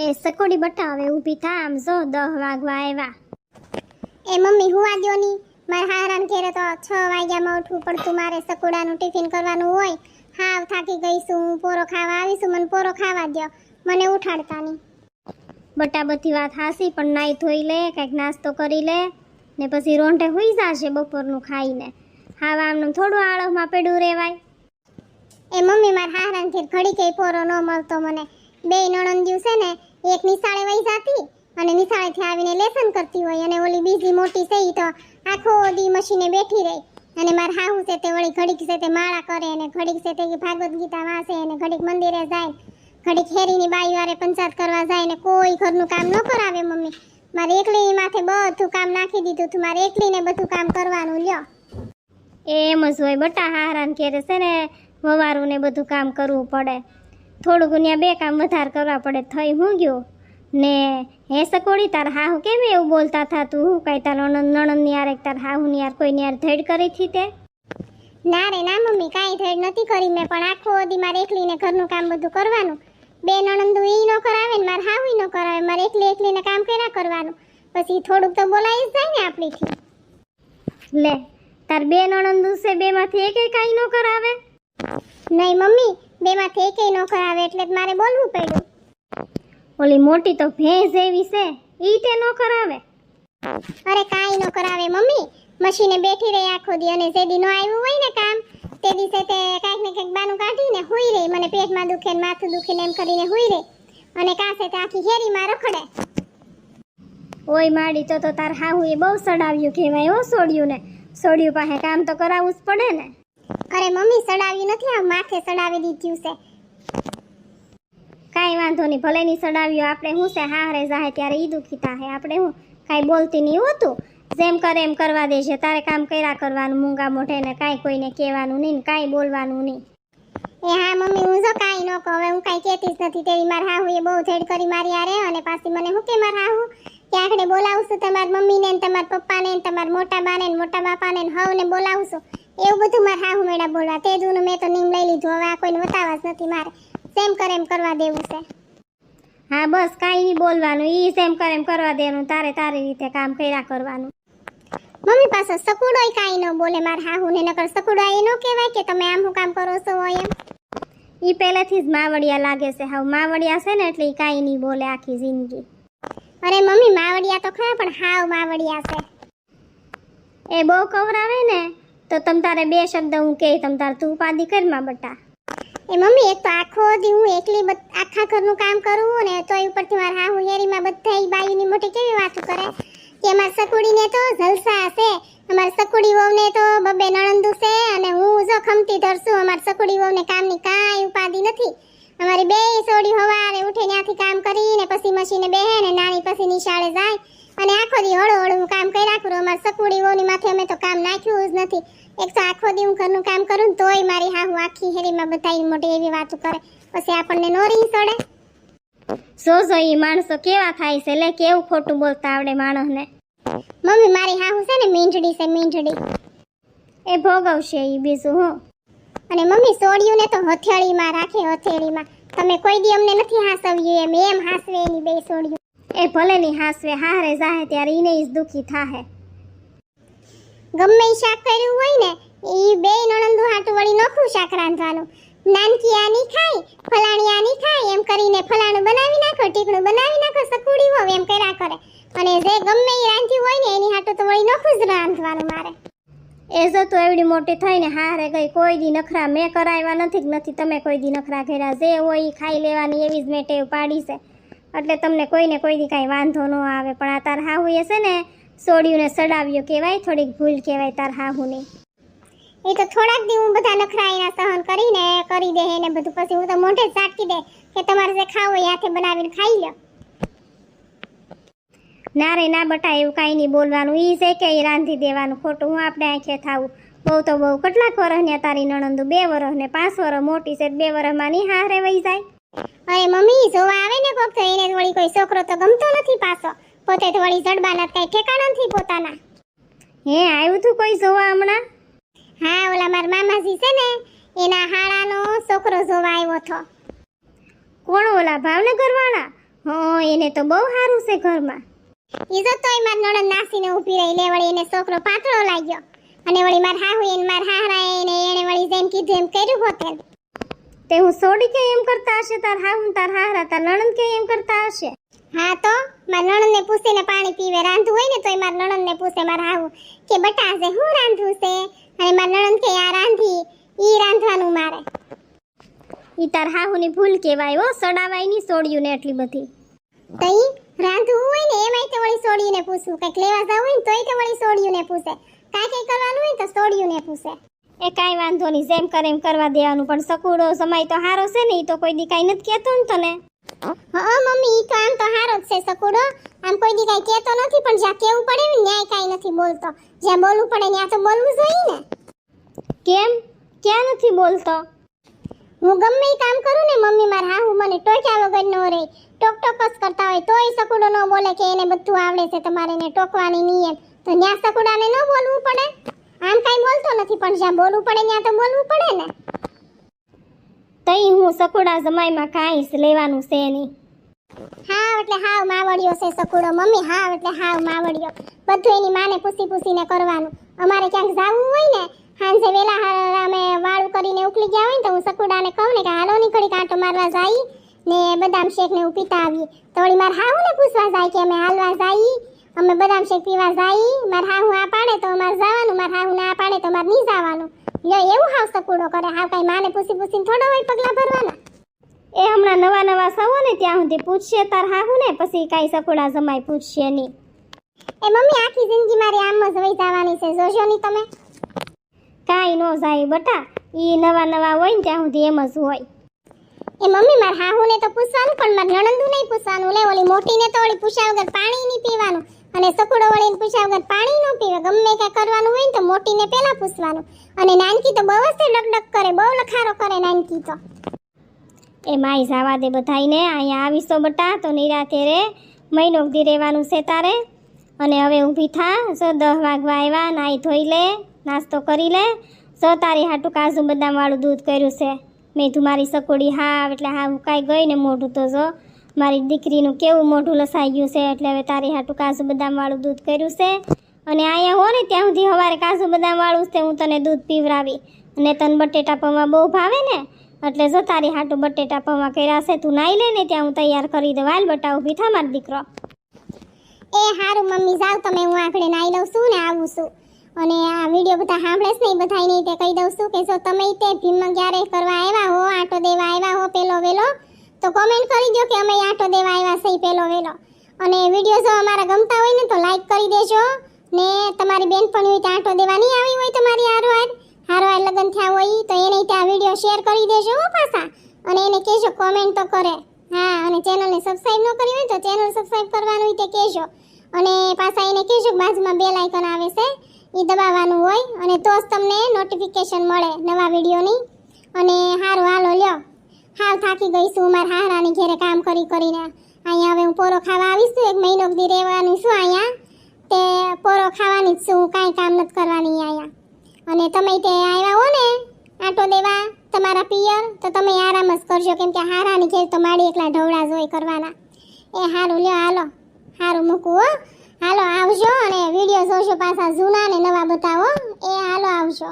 એ સકોડી બટાવે ઊભી થા આમ જો 10 વાગવા આવ્યા. એ મમ્મી હુવા દ્યો ની. મારે હારાન ઘેરે તો 6 વાગ્યામાં ઉઠવું પડતું. મારે સકોડાનું ટિફિન કરવાનું હોય. હાવ થાકી ગઈ છું. હું પોરો ખાવા આવીશું. મને પોરો ખાવા દ્યો. મને ઉઠાડતા નહીં. બટા બધી વાત હાસી, પણ નાઈ ધોઈ લે, કંઈક નાસ્તો કરી લે ને પછી રોંઢે હુઈ જાશે બપોરનું ખાઈને. હાવ આમનું થોડું આળસમાં પડ્યું રહેવાય. એ મમ્મી મારે હારાન ઘેર ઘડી કે પોરો ન મળતો મને. બે નણંદિયું છે ને, એક નિશાળે વઈ જાતી અને નિશાળેથી આવીને લેસન કરતી હોય, અને ઓલી બીજી મોટી છે ઈ તો આખો દી મશીને બેઠી રહી. અને માર હાહુ છે તે વળી ઘડીક છે તે માળા કરે, અને ઘડીક છે તે ભાગવત ગીતા વાંચે, અને ઘડીક મંદિરે જાય, ઘડીક હેરીની બાઈ વારે પંચાયત કરવા જાય, ને કોઈ ઘરનું કામ ન કરાવે મમ્મી. મારે એકલીની માથે બધું કામ નાખી દીધું હતું. મારે એકલીને બધું કામ કરવાનું લ્યો. એમ જ હોય બટા, હારાન ઘેરે છે ને વવારું ને બધું કામ કરવું પડે. થોડુંક ત્યાં બે કામ વધારે કરવા પડે. થઈ હું ગયું ને હે સકોડી, તાર હાહુ કેમ એવું બોલતા થા? તું હું કઈ તાર નણંદ ની યાર તાર હાહુ ની યાર કોઈ ની યાર ધેડ કરી થી તે? ના રે ના મમ્મી, કાંઈ ધેડ નથી કરી મેં, પણ આખો દી મારે એકલીને ઘરનું કામ બધું કરવાનું. બે નણંદુ ઈ ન કરાવે ને મારે હાહુ ન કરાવે. મારે એકલીને કામ કર્યા કરવાનું. પછી થોડુંક તો બોલાઈ જ જાય ને આપણીથી. લે તાર બે નણંદુ છે, બે માંથી એકે કાઈ ન કરાવે? નહીં મમ્મી, બે માંથી એકેય ન કરાવે એટલે જ મારે બોલવું પડ્યું. ઓલી મોટી તો ભેંસ એવી છે, ઈ તે ન કરાવે? અરે કાંઈ ન કરાવે મમ્મી. મશીને બેઠી રહી આખો દી, અને જે દી ન આવ્યું હોય ને કામ તે દિવસે તે કાંઈક ને કાંઈક બાનું કાઢીને હુઈ રહી. મને પેટમાં દુખે ને માથું દુખે ને એમ કરીને હુઈ રહી, અને કાસે તે આખી હેરીમાં રખડે. ઓય માડી, તો તાર હાહુ એ બહુ સડાવ્યું કહેવાય હો. સોડ્યું ને સોડ્યું પાસે કામ તો કરાવવું જ પડે ને. અરે મમ્મી, સડાવ્યું નથી, આ માથે સડાવી દીધું છે. કાંઈ વાંધો નહીં, ભલે ની સડાવ્યું. આપણે શું છે હારે જાહે ત્યારે ઈ દુખી થાહે. આપણે હું કાંઈ બોલતી નહીં હોતું. જેમ કરે એમ કરવા દેશે. તારે કામ કર્યા કરવાનું મૂંગા મોઢે, ને કાંઈ કોઈને કહેવાનું નહીં ને કાંઈ બોલવાનું નહીં. એ હા મમ્મી, હું જો કાંઈ ન કહું. હવે હું કાંઈ કહેતી જ નથી. તેવી મારા હાહુએ બહુ ધેડ કરી મારી યારે, અને પાછી મને શું કે મારા હાહુ કે આખડે બોલાવશું તમારા મમ્મીને ને તમારા પપ્પાને ને તમારા મોટા બાને ને મોટા બાપાને ને હવને બોલાવશું. એવું બધું મારા હાહુ મેળા બોલવા. તે જૂનું મેં તો નીમ લઈ લીધું. હવે આ કોઈને વતાવા જ નથી. મારે જેમ કરે એમ કરવા દેવું છે. હા બસ, કાંઈ નહીં બોલવાનું. ઈ જેમ કરે એમ કરવા દેવાનું. તારે તારી રીતે કામ કર્યા કરવાનું. મમ્મી પાસે સકુડોય કાંઈ ન બોલે મારા હાહુને. નકર સકુડો એ ન કહેવાય કે તમે આમ શું કામ કરો છો એમ. ઈ પહેલેથી જ માવડિયા લાગે છે. હાવ માવડિયા છે ને એટલે ઈ કાંઈ નહીં બોલે આખી જિંદગી. અરે મમ્મી, માવડિયા તો ખરા, પણ હાવ માવડિયા છે. એ બહુ કવરાવે ને તો તમ તારે બે શબ્દ હું કહે, તમ તાર તું ઉપાધિ કરમાં બટા. એ મમ્મી, એક તો આખો દી હું એકલી આખા ઘરનું કામ કરું ને, તોય ઉપરથી મારા હાહુ હેરીમાં બધા બાયુની મોટી કેવી વાતો કરે કે અમાર સકુડીને તો જલસા છે. અમાર સકુડી વહુને તો બબે નણંદુ છે, અને હું જો ખમતી ધરશું. અમાર સકુડી વહુને કામની કાંઈ ઉપાધિ નથી. અમારી બે સોડી હવારે ઉઠે ત્યાંથી કામ કરીને પછી મશીને બેહે, ને નાની પછી નિશાળે જાય, અને આખો દી હળો હળું કામ કર્યા કરું. અમાર સકુડી વહુની માથે અમે તો કામ નાખ્યું જ નથી. એક તો આખો દી હું ઘરનું કામ કરું તોય મારી હાહુ આખી હેરીમાં બધાઈ મોટી એવી વાતો કરે. પછી આપણને નોરી સડે. સો ઈ માણસો કેવા થાય છે. લે કેવું ખોટું બોલતા આવડે માણસને. મમ્મી, મારી હાહુ છે ને મીંઢડી છે, મીંઢડી. એ ભોગવશે ઈ, બીજું હું. અને મમ્મી, સોડિયુંને તો હથેળીમાં રાખે, હથેળીમાં. તમે કોઈ દી અમને નથી હાસવ્યું એમ હાસવે એની બે સોડિયું. એ ભલે ની હાસવે, હારે જાહે ત્યારે ઈને જ દુખી થાહે. ગમે ઈ શાક કર્યું હોય ને, ઈ બે નણંદુ હાટુ વળી નોખું શાક રાંધવાનું. નાનકી આ ની ખાય, ફલાણી આ ની ખાય, એમ કરીને ફલાણું બનાવી નાખો, ટીકણું બનાવી નાખો, સકુડી હોવ એમ કર્યા કરે. અને જે ગમે ઈ રાંધ્યું હોય ને એની હાટુ તો વળી નોખું જ રાંધવાનું મારે. એ જો તું એવડી મોટી થઈને હારે ગઈ, કોઈ દી નખરા મેં કરાવ્યા નથી તમે કોઈ દી નખરા કર્યા. જે હોય ઈ ખાઈ લેવાની એવી જ મેં ટેવ પાડી છે, એટલે તમને કોઈને કોઈ દી કાંઈ વાંધો ન આવે. પણ આ તાર હાહુ એ છે ને સોડિયું ને સડાવ્યું કહેવાય, થોડીક ભૂલ કહેવાય તાર હાહુની. એ તો થોડાક દી હું બધા નખરા એના સહન કરીને કરી દે ને બધું. પછી હું તો મોઢે જ ચાટકી દે કે તમારે જે ખાવું હોય હાથે બનાવીને ખાઈ લો. ના રે ના બટા, એવું કાંઈ નહીં બોલવાનું. ઈ છે કે ઈ રાંધી દેવાનું. ખોટું હું આપણે આંખે થાવું. બહુ તો બહુ કેટલાક વર્ષ ને તારી નણંદુ 2 વર્ષ ને 5 વર્ષ મોટી છે. 2 વર્ષમાં ની હારે વહી જાય. અરે મમ્મી, જોવા આવે ને કોક તો એને વળી કોઈ છોકરો તો ગમતો નથી પાછો. પોતે તો વળી જડબાના કઈ ઠેકાણા નથી પોતાના. હે આવ્યું તું કોઈ જોવા હમણાં? હા, ઓલા મારા મામાજી છે ને એના હાળાનો છોકરો જોવા આવ્યો હતો. કોણ? ઓલા ભાવનગર વાળા? હા એને તો બહુ સારું છે ઘરમાં. ઈ જો તોય માર નણંદ નાસીને ઊભી રહી લે વળી એને છોકરો પાતળો લાગ્યો અને વળી માર હાહુ એને માર હાહરા એને વળી જેમ કીધું એમ કર્યું હોત એમ. તે હું સોડી કે એમ કરતા હશે તાર હાહુ ને તાર હાહરા તાર નણંદ કે એમ કરતા હશે. હા તો માર નણંદને પૂછીને પાણી પીવે રાંધવું હોય ને તોય માર નણંદને પૂછે માર હાહુ કે બટા છે હું રાંધવું છે અને માર નણંદ કે આ રાંધી ઈ રાંધવાનું મારે. ઈ તાર હાહુની ભૂલ કહેવાય હો, સડાવાય ની સોડ્યું ને એટલી બધી. તઈ રાંધવું હોય ને એમાંય તો વળી સોડીને પૂછવું કંઈક લેવા જવું હોય ને તોય તો વળી સોડીને પૂછે કાંઈ કરવાનું હોય તો સોડીને પૂછે. એ કાંઈ વાંધો નહીં, જેમ કરે એમ કરવા દેવાનું. પણ સકુડો સમય તો હારો છે ને, ઈ તો કોઈ દી કાંઈ નથી કહેતો ને તને. હા મમ્મી ઈ તો આમ તો હારો જ છે સકુડો, આમ કોઈ દી કાંઈ કહેતો નથી પણ જ્યાં કેવું પડે ને ન્યાય કાંઈ નથી બોલતો. જ્યાં બોલવું પડે ત્યાં તો બોલવું જોઈએ ને. કેમ ક્યાં નથી બોલતો? હું ગમે ઈ કામ કરું ને મમ્મી માર હાહુ મને ટોક્યા વગર નો રહે, ટોક ટોક જ કરતા હોય તોય સકુડો ન બોલે કે એને બધું આવડે છે તમારે એને ટોકવાની નિયમ. તો ન્યા સકુડાને ન બોલવું પડે? આમ કાંઈ બોલતો નથી પણ જ્યાં બોલવું પડે ત્યાં તો બોલવું પડે ને. તઈ હું સકુડા જમાઈમાં કાંઈ જ લેવાનું છે નહીં. હા એટલે હાવ માવડિયો છે સકુડો મમ્મી, હાવ એટલે હાવ માવડિયો. બધું એની માને પૂછીને કરવાનું. અમારે ક્યાંક જાવું હોય ને હાંજે વેલા અમે વાળું કરીને ઉકલી ગયા હોય ને તો હું સકુડાને કહું ને કે હાલો નીકળી કાંટો મારવા જાય ને બદામ શેક ને પીતા આવીએ. તો વળી માર હાહુ ને પૂછવા જાય કે અમે હાલવા જાય, અમે બદામ શેક પીવા જાય. માર હાહુ આ પાડે તો અમારે જવાનું, માર હાહુ ના પાડે તો અમારે નહીં જવાનું. યો એવું હાવ સકુડો કરે, હાવ કાંઈ માને પૂછીને થોડો હોય પગલા ભરવાના. એ હમણાં નવા સવો ને ત્યાં સુધી પૂછશે તાર હાહુ ને, પછી કાંઈ સકુડા જમાઈ પૂછશે નહીં. એ મમ્મી આખી જિંદગી મારી આમ જ વહી જવાની છે, જોજો ની તમે. કાંઈ ન જાય બટા, ઈ નવા હોય ને ત્યાં સુધી એમ જ હોય. એ મમ્મી માર હાહુને તો પૂછવાનું પણ માર નણંદુ નહીં પૂછવાનું. લે ઓલી મોટીને તો ઓલી પૂછ્યા વગર પાણી નહીં પીવાનું અને સકુડો વળીને પૂછ્યા વગર પાણી ન પીવે. ગમે કાંઈ કરવાનું હોય ને તો મોટીને પહેલા પૂછવાનું. અને નાનકી તો બહુ જ ડકડક કરે, બહુ લખારો કરે નાનકી તો. એ માઈ જવા દે બધાઈને, અહીંયા આવીશો બટા તો નિરાતે રે, મહિનો સુધી રહેવાનું છે તારે. અને હવે ઊભી થા, જો 10 વાગવા આવ્યા, નાઈ ધોઈ લે, નાસ્તો કરી લે. જો તારી હાટું કાજુ બદામ વાળું દૂધ કર્યું છે. મેં તું મારી સકોડી હાવ એટલે હાવ કાંઈ ગઈ ને મોઢું તો જો મારી દીકરીનું કેવું મોઢું લસાઈ ગયું છે. એટલે હવે તારી હાટું કાજુ બદામ વાળું દૂધ કર્યું છે. અને અહીંયા હો ને ત્યાં સુધી સવારે કાજુ બદામ વાળું છે હું તને દૂધ પીવરાવી. અને તને બટેટા પૌવા બહુ ભાવે ને એટલે જો તારી હાટું બટેટા પૌવા કર્યા છે. તું નાઈ લે ને ત્યાં હું તૈયાર કરી દઉં. હાલ બટા ઊભી થા મારો દીકરો. એ હારું મમ્મી જાવ તમે, હું આખડે નાઈ લઉં છું ને આવું છું. અને આ વિડીયો બધા સાંભળે છે ને એ બધાને તે કહી દઉં છું કે જો તમે તે ભીમમાં ક્યારે કરવા આવ્યા હો, આટો દેવા આવ્યા હો પેલો વેલો, તો કોમેન્ટ કરી દો કે અમે આટો દેવા આવ્યા છે પેલો વેલો. અને વિડીયો જો અમારા ગમતા હોય ને તો લાઈક કરી દેજો. ને તમારી બેનપણી હોય તો આટો દેવા નહીં આવી હોય તમારી હારો લગ્ન થયા હોય તો એને ત્યાં વિડીયો શેર કરી દેજો હો પાછા. અને એને કહેજો કોમેન્ટ તો કરે. હા અને ચેનલને સબસ્ક્રાઇબ ન કરી હોય તો ચેનલ સબસ્ક્રાઇબ કરવાનું હોય તે કહેજો. અને પાછા એને કહેજો બાજુમાં બેલ આઇકન આવે છે એ દબાવવાનું હોય અને તો જ તમને નોટિફિકેશન મળે નવા વિડીયોની. અને હારું હાલો લ્યો, હાવ થાકી ગઈ છું મારા હારાની ઘેરે કામ કરીને. અહીંયા હવે હું પોરો ખાવા આવીશ છું, 1 મહિનો સુધી રહેવાનું છું અહીંયા. તે પોરો ખાવાની જ છું, કાંઈ કામ નથી કરવાની અહીંયા. અને તમે તે આવ્યા હો ને આટો દેવા તમારા પિયર તો તમે આરામ જ કરજો, કેમ કે હારાની ઘેર તો માડી એકલા ઢવડા જ હોય કરવાના. એ હારું લ્યો હાલો, હારું મૂકું હો. હાલો આવજો અને વિડીયો જોશો પાછા જૂના ને નવા બતાવો. એ હાલો આવજો.